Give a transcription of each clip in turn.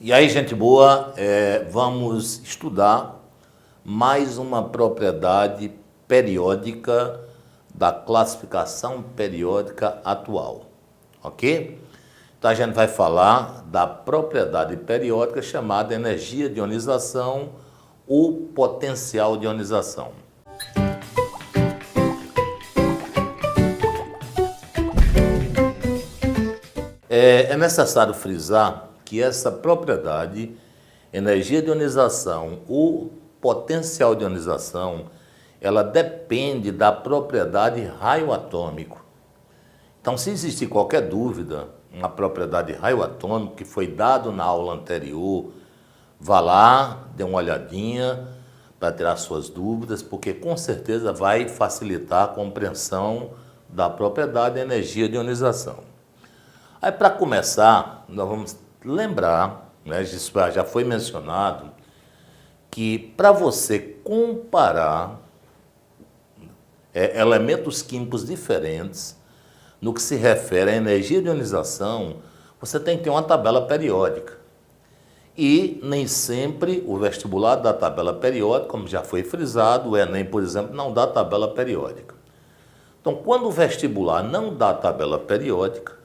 E aí, gente boa, vamos estudar mais uma propriedade periódica da classificação periódica atual, ok? Então a gente vai falar da propriedade periódica chamada energia de ionização ou potencial de ionização. É necessário frisar que essa propriedade, energia de ionização ou potencial de ionização, ela depende da propriedade raio atômico. Então, se existir qualquer dúvida na propriedade raio atômico que foi dado na aula anterior, vá lá, dê uma olhadinha para tirar suas dúvidas, porque com certeza vai facilitar a compreensão da propriedade energia de ionização. Aí, para começar, nós vamos lembrar, né, isso já foi mencionado, que para você comparar elementos químicos diferentes, no que se refere à energia de ionização, você tem que ter uma tabela periódica. E nem sempre o vestibular dá tabela periódica, como já foi frisado, o Enem, por exemplo, não dá tabela periódica. Então, quando o vestibular não dá tabela periódica,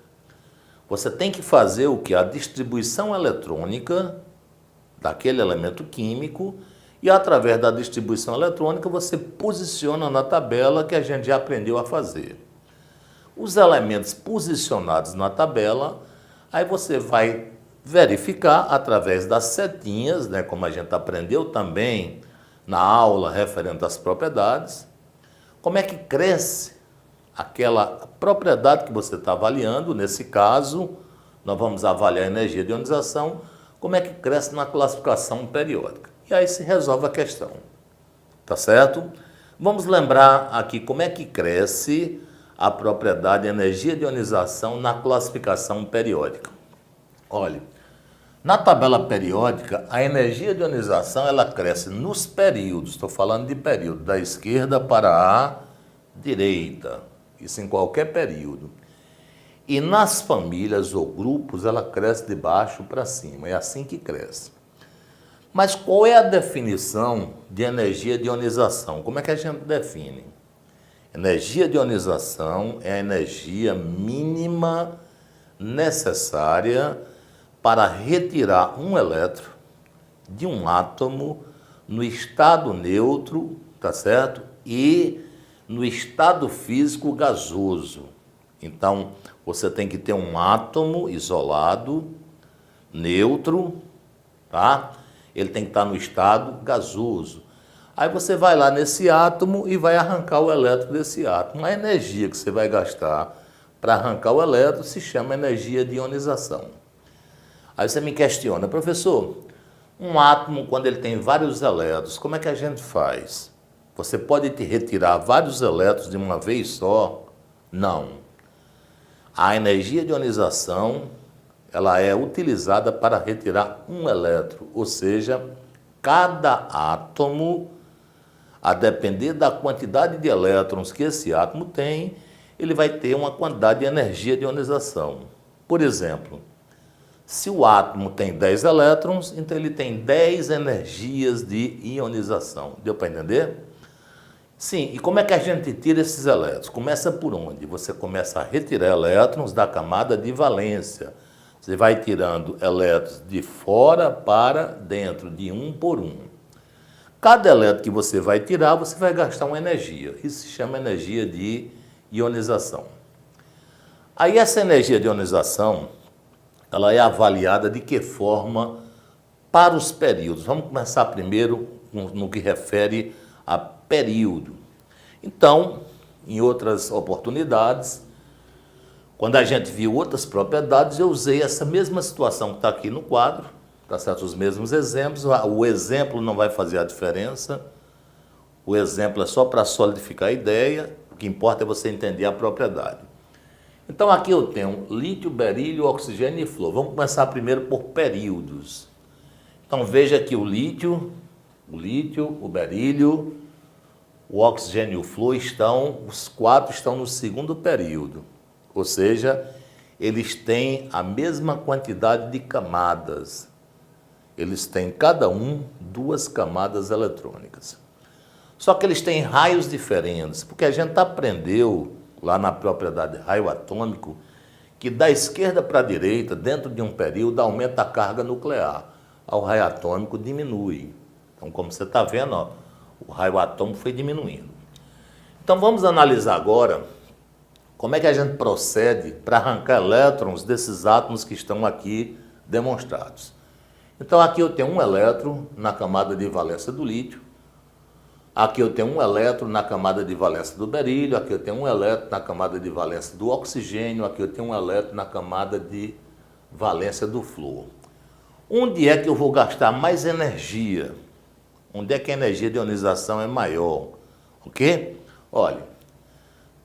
você tem que fazer o que? A distribuição eletrônica daquele elemento químico e, através da distribuição eletrônica, você posiciona na tabela que a gente já aprendeu a fazer. Os elementos posicionados na tabela, aí você vai verificar através das setinhas, né, como a gente aprendeu também na aula referente às propriedades, como é que cresce aquela propriedade que você está avaliando. Nesse caso, nós vamos avaliar a energia de ionização, como é que cresce na classificação periódica. E aí se resolve a questão, tá certo? Vamos lembrar aqui como é que cresce a propriedade energia de ionização na classificação periódica. Olha, na tabela periódica, a energia de ionização ela cresce nos períodos, estou falando de período, da esquerda para a direita. Isso em qualquer período. E nas famílias ou grupos, ela cresce de baixo para cima. É assim que cresce. Mas qual é a definição de energia de ionização? Como é que a gente define? Energia de ionização é a energia mínima necessária para retirar um elétron de um átomo no estado neutro, tá certo? E no estado físico gasoso. Então, você tem que ter um átomo isolado, neutro, tá? Ele tem que estar no estado gasoso. Aí você vai lá nesse átomo e vai arrancar o elétron desse átomo. A energia que você vai gastar para arrancar o elétron se chama energia de ionização. Aí você me questiona, professor, um átomo, quando ele tem vários elétrons, como é que a gente faz? Você pode retirar vários elétrons de uma vez só? Não. A energia de ionização, ela é utilizada para retirar um elétron, ou seja, cada átomo, a depender da quantidade de elétrons que esse átomo tem, ele vai ter uma quantidade de energia de ionização. Por exemplo, se o átomo tem 10 elétrons, então ele tem 10 energias de ionização. Deu para entender? Sim, e como é que a gente tira esses elétrons? Começa por onde? Você começa a retirar elétrons da camada de valência. Você vai tirando elétrons de fora para dentro, de um por um. Cada elétron que você vai tirar, você vai gastar uma energia. Isso se chama energia de ionização. Aí essa energia de ionização, ela é avaliada de que forma para os períodos? Vamos começar primeiro no que refere a período. Então, em outras oportunidades, quando a gente viu outras propriedades, eu usei essa mesma situação que está aqui no quadro, tá certo? Os mesmos exemplos. O exemplo não vai fazer a diferença. O exemplo é só para solidificar a ideia. O que importa é você entender a propriedade. Então, aqui eu tenho lítio, berílio, oxigênio e flúor. Vamos começar primeiro por períodos. Então, veja que o lítio, o berílio, o oxigênio e o flúor os quatro estão no segundo período. Ou seja, eles têm a mesma quantidade de camadas. eles têm cada um duas camadas eletrônicas. Só que eles têm raios diferentes, porque a gente aprendeu lá na propriedade raio atômico que da esquerda para a direita, dentro de um período, aumenta a carga nuclear. Ao raio atômico diminui. Então, como você está vendo, ó, o raio atômico foi diminuindo. Então, vamos analisar agora como é que a gente procede para arrancar elétrons desses átomos que estão aqui demonstrados. Então, aqui eu tenho um elétron na camada de valência do lítio. Aqui eu tenho um elétron na camada de valência do berílio, aqui eu tenho um elétron na camada de valência do oxigênio, aqui eu tenho um elétron na camada de valência do flúor. Onde é que eu vou gastar mais energia? Onde é que a energia de ionização é maior? Ok? Olha,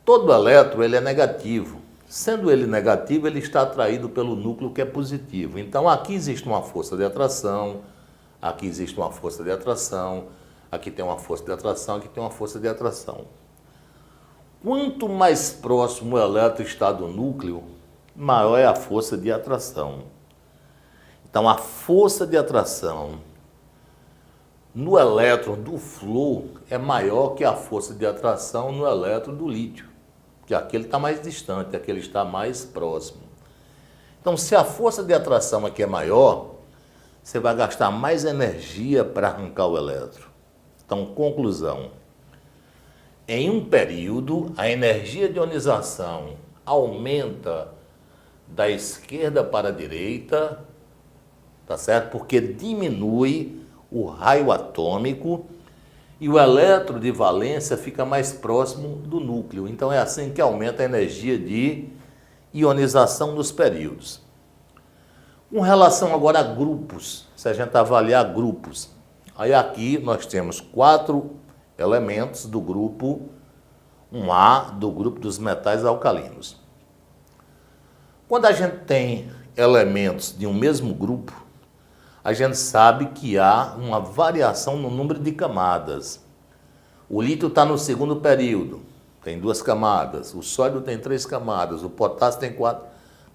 todo elétron ele é negativo. Sendo ele negativo, ele está atraído pelo núcleo que é positivo. Então aqui existe uma força de atração, aqui existe uma força de atração, aqui tem uma força de atração, aqui tem uma força de atração. Quanto mais próximo o elétron está do núcleo, maior é a força de atração. Então, a força de atração no elétron do flúor é maior que a força de atração no elétron do lítio, que aquele está mais distante, aquele está mais próximo. Então, se a força de atração aqui é maior, você vai gastar mais energia para arrancar o elétron. Então, conclusão. Em um período, a energia de ionização aumenta da esquerda para a direita, tá certo? Porque diminui o raio atômico e o elétron de valência fica mais próximo do núcleo. Então, é assim que aumenta a energia de ionização nos períodos. Com relação agora a grupos, se a gente avaliar grupos, aí aqui nós temos 4 elementos do grupo 1A, do grupo dos metais alcalinos. Quando a gente tem elementos de um mesmo grupo, a gente sabe que há uma variação no número de camadas. O lítio está no segundo período, tem 2 camadas, o sódio tem 3 camadas, o potássio tem 4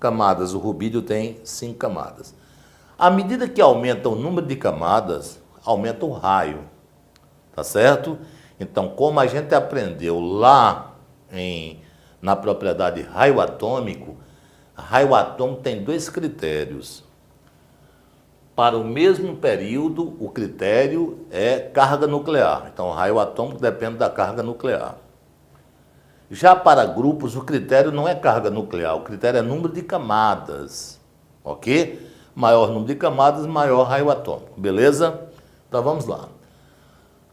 camadas, o rubídio tem 5 camadas. À medida que aumenta o número de camadas, aumenta o raio, tá certo? Então, como a gente aprendeu lá na propriedade raio atômico tem 2 critérios. Para o mesmo período, o critério é carga nuclear. Então, o raio atômico depende da carga nuclear. Já para grupos, o critério não é carga nuclear, o critério é número de camadas, ok? Maior número de camadas, maior raio atômico, beleza? Então, vamos lá.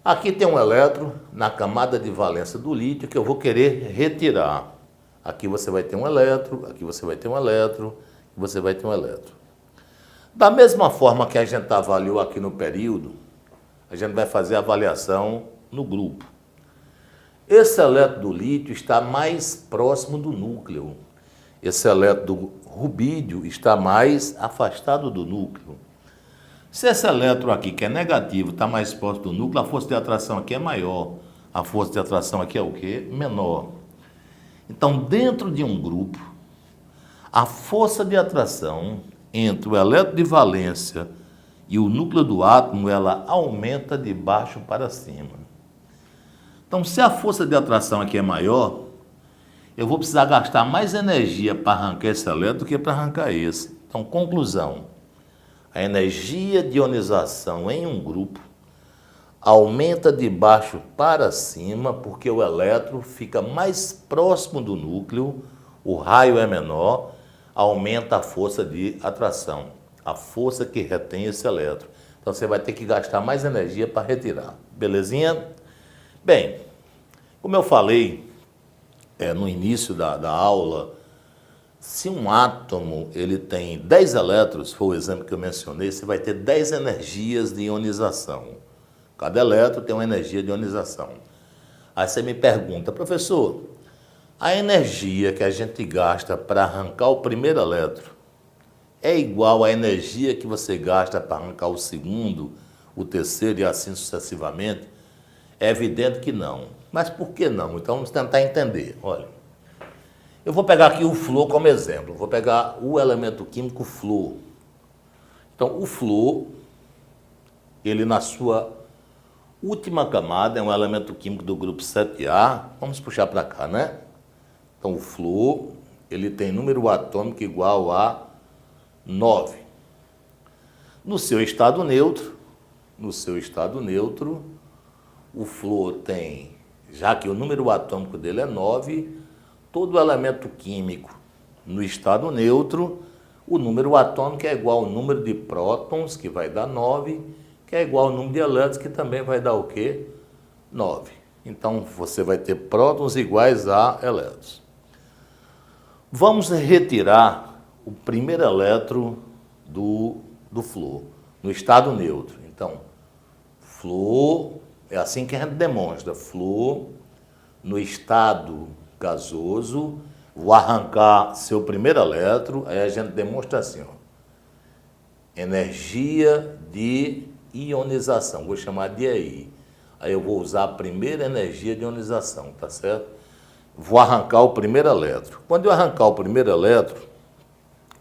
Aqui tem um elétron na camada de valência do lítio que eu vou querer retirar. Aqui você vai ter um elétron, aqui você vai ter um elétron, aqui você vai ter um elétron. Da mesma forma que a gente avaliou aqui no período, a gente vai fazer a avaliação no grupo. Esse elétron do lítio está mais próximo do núcleo. Esse elétron do rubídio está mais afastado do núcleo. Se esse elétron aqui, que é negativo, está mais próximo do núcleo, a força de atração aqui é maior. A força de atração aqui é o quê? Menor. Então, dentro de um grupo, a força de atração entre o elétron de valência e o núcleo do átomo, ela aumenta de baixo para cima. Então, se a força de atração aqui é maior, eu vou precisar gastar mais energia para arrancar esse elétron do que para arrancar esse. Então, conclusão. A energia de ionização em um grupo aumenta de baixo para cima, porque o elétron fica mais próximo do núcleo, o raio é menor, aumenta a força de atração, a força que retém esse elétron. Então, você vai ter que gastar mais energia para retirar. Belezinha? Bem, como eu falei no início da aula, se um átomo ele tem 10 elétrons, foi o exemplo que eu mencionei, você vai ter 10 energias de ionização. Cada elétron tem uma energia de ionização. Aí você me pergunta, professor, a energia que a gente gasta para arrancar o primeiro elétron é igual à energia que você gasta para arrancar o segundo, o terceiro e assim sucessivamente? É evidente que não. Mas por que não? Então vamos tentar entender. Olha, eu vou pegar aqui o flúor como exemplo. Vou pegar o elemento químico flúor. Então, o flúor, ele na sua última camada é um elemento químico do grupo 7A. Vamos puxar para cá, né? Então o flúor, ele tem número atômico igual a 9. No seu estado neutro, o flúor tem, já que o número atômico dele é 9, todo elemento químico no estado neutro, o número atômico é igual ao número de prótons, que vai dar 9, que é igual ao número de elétrons, que também vai dar o quê? 9. Então, você vai ter prótons iguais a elétrons. Vamos retirar o primeiro elétron do flúor, no estado neutro. Então, flúor, é assim que a gente demonstra, flúor no estado gasoso, vou arrancar seu primeiro elétron, aí a gente demonstra assim, ó, energia de ionização, vou chamar de EI. Aí eu vou usar a primeira energia de ionização, tá certo? Vou arrancar o primeiro elétron. Quando eu arrancar o primeiro elétron,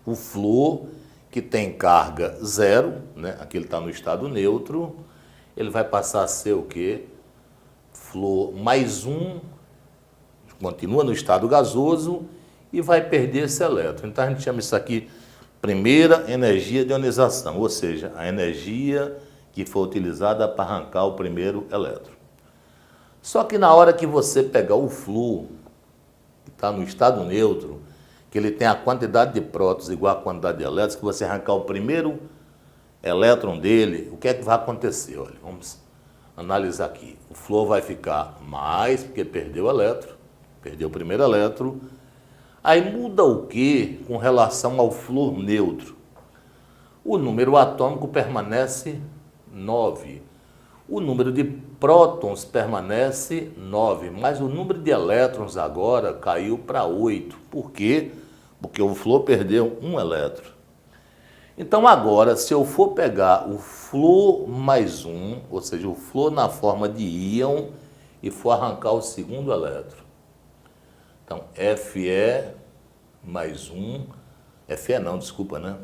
o flúor, que tem carga zero, né? Aqui ele está no estado neutro, ele vai passar a ser o quê? Flúor mais um, continua no estado gasoso e vai perder esse elétron. Então a gente chama isso aqui primeira energia de ionização, ou seja, a energia que foi utilizada para arrancar o primeiro elétron. Só que na hora que você pegar o flúor, que está no estado neutro, que ele tem a quantidade de prótons igual à quantidade de elétrons, que você arrancar o primeiro elétron dele, o que é que vai acontecer? Olha, vamos analisar aqui. O flúor vai ficar mais, porque perdeu o elétron, perdeu o primeiro elétron. Aí muda o que com relação ao flúor neutro? O número atômico permanece 9. O número de prótons permanece 9, mas o número de elétrons agora caiu para 8. Por quê? Porque o flúor perdeu um elétron. Então agora, se eu for pegar o flúor mais um, ou seja, o flúor na forma de íon, e for arrancar o segundo elétron. Então, Fe mais um, Fe não, desculpa, né?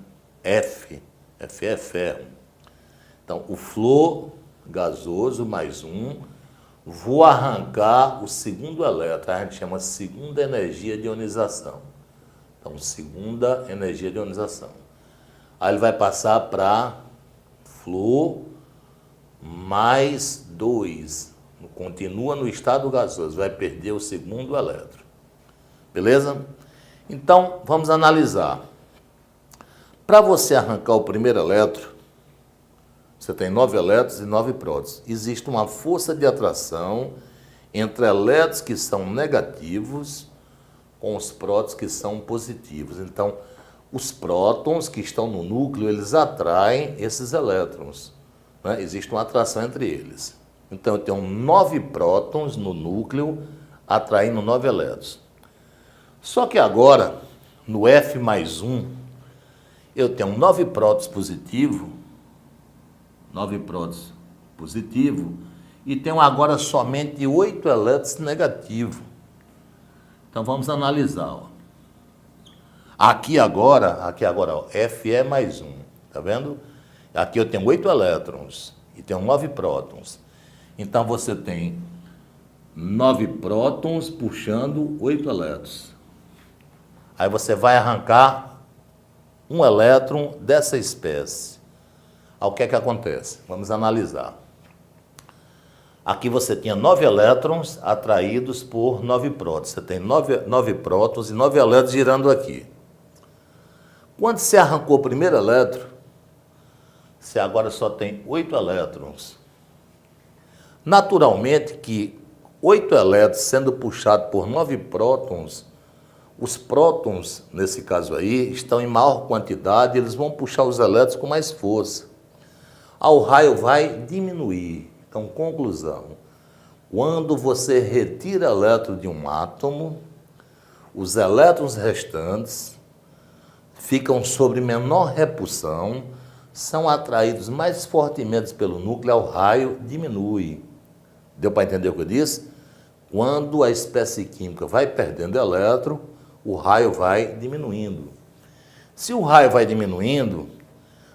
Fe é ferro. Então, o flúor gasoso mais um, vou arrancar o segundo elétron, a gente chama segunda energia de ionização. Então, segunda energia de ionização. Aí ele vai passar para flúor mais 2. Continua no estado gasoso, vai perder o segundo elétron. Beleza? Então, vamos analisar. Para você arrancar o primeiro elétron, você tem 9 elétrons e 9 prótons. Existe uma força de atração entre elétrons que são negativos com os prótons que são positivos. Então, os prótons que estão no núcleo, eles atraem esses elétrons, né? Existe uma atração entre eles. Então, eu tenho 9 prótons no núcleo atraindo 9 elétrons. Só que agora, no F mais 1, eu tenho 9 prótons positivos, e tenho agora somente 8 elétrons negativos. Então, vamos analisar. Ó. Aqui agora, ó, Fe mais 1, tá vendo? Aqui eu tenho 8 elétrons e tenho 9 prótons. Então, você tem 9 prótons puxando 8 elétrons. Aí você vai arrancar um elétron dessa espécie. Aí o que é que acontece? Vamos analisar. Aqui você tinha 9 elétrons atraídos por 9 prótons. Você tem 9 prótons e 9 elétrons girando aqui. Quando você arrancou o primeiro elétron, você agora só tem 8 elétrons. Naturalmente que 8 elétrons sendo puxados por 9 prótons, os prótons, nesse caso aí, estão em maior quantidade, eles vão puxar os elétrons com mais força. O raio vai diminuir. Então, conclusão, quando você retira elétron de um átomo, os elétrons restantes ficam sob menor repulsão, são atraídos mais fortemente pelo núcleo, o raio diminui. Deu para entender o que eu disse? Quando a espécie química vai perdendo elétron, o raio vai diminuindo. Se o raio vai diminuindo,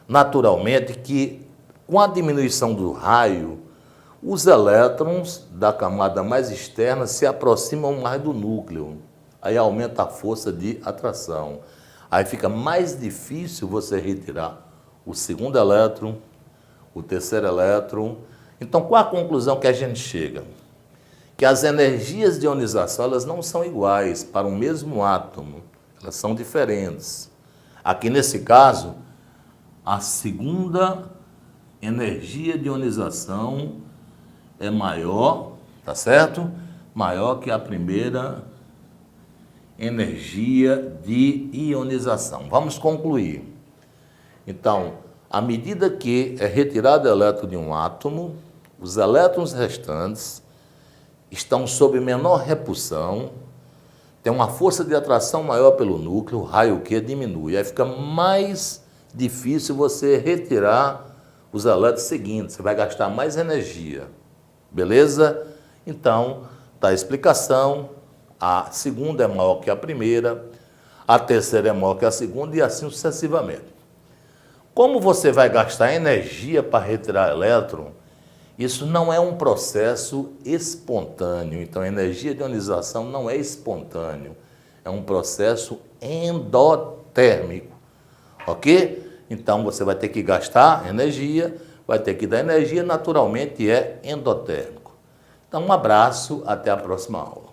naturalmente que Com a diminuição do raio, os elétrons da camada mais externa se aproximam mais do núcleo. Aí aumenta a força de atração. Aí fica mais difícil você retirar o segundo elétron, o terceiro elétron. Então, qual a conclusão que a gente chega? Que as energias de ionização elas não são iguais para o mesmo átomo. Elas são diferentes. Aqui nesse caso, a segunda energia de ionização é maior, tá certo? Maior que a primeira energia de ionização. Vamos concluir. Então, à medida que é retirado o elétron de um átomo, os elétrons restantes estão sob menor repulsão, tem uma força de atração maior pelo núcleo, o raio Q diminui. Aí fica mais difícil você retirar os elétrons seguintes, você vai gastar mais energia. Beleza? Então, tá a explicação. A segunda é maior que a primeira, a terceira é maior que a segunda e assim sucessivamente. Como você vai gastar energia para retirar elétron, isso não é um processo espontâneo. Então, a energia de ionização não é espontâneo. É um processo endotérmico. Ok? Então, você vai ter que gastar energia, vai ter que dar energia, naturalmente é endotérmico. Então, um abraço, até a próxima aula.